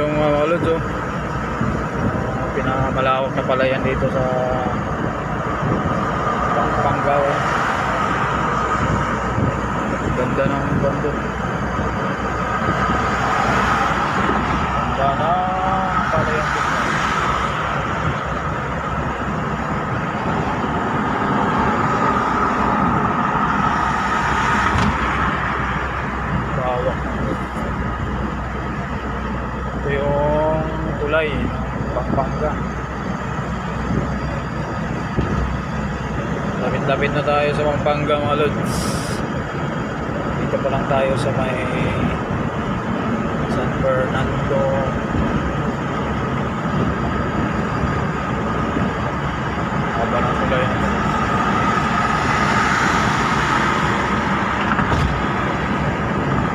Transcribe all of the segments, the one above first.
yung mga lods, oh. Pinamalawak na pala yan dito sa Pampanga, oh. Ganda ng bando. Ganda ng pala yan dito. Bawak. Ito yung tulay ng Pampanga. Lapit-lapit na tayo sa Pampanga, mga lods. Dito pa lang tayo sa may San Fernando. Haba ng tulay na.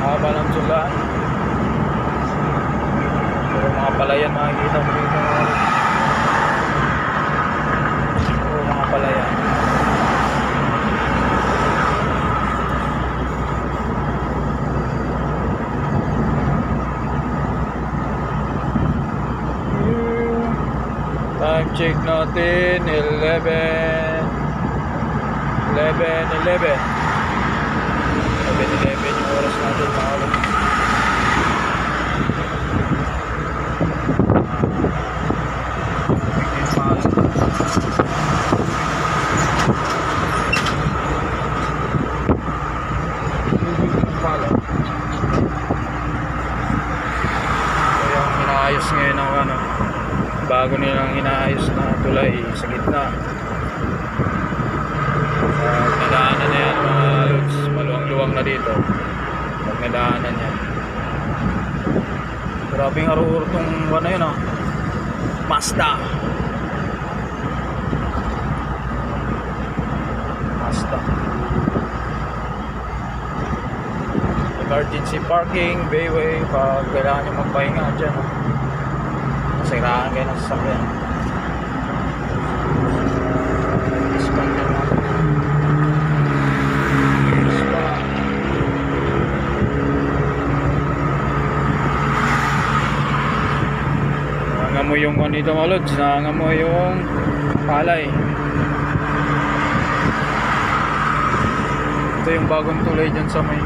Haba ng tulay. Pero mga palayan makikita mo dito, mga lods. Pero mga palayan. Time check natin 11:11 yung oras natin, mga lods. Ito yung inaayos ngayon ng ano, bago nilang inaayos na tulay sa gitna. Pag nadaanan na yan, mga lods, maluwang-luwang na dito pag nadaanan yan. Grabing arur tong ano yun, ah, Mazda. Emergency parking, bayway, pag kailangan nyo magpahinga dyan, ah. Masiraan kayo ng sasakyan. Discount yan, mga discount. Nangangamoy yung kanito, mga lods. Nangangamoy yung palay. Ito yung bagong tulay dyan sa may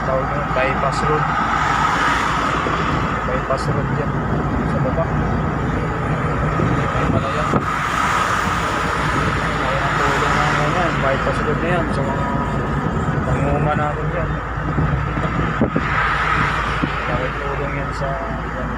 tawag nyo, bypass road. Bypass road yan sa baba. Ay pala yan. Kaya ang tulong naman yan. Bypass road na yan sa mga panguma natin yan. Kaya tulong yan sa yan.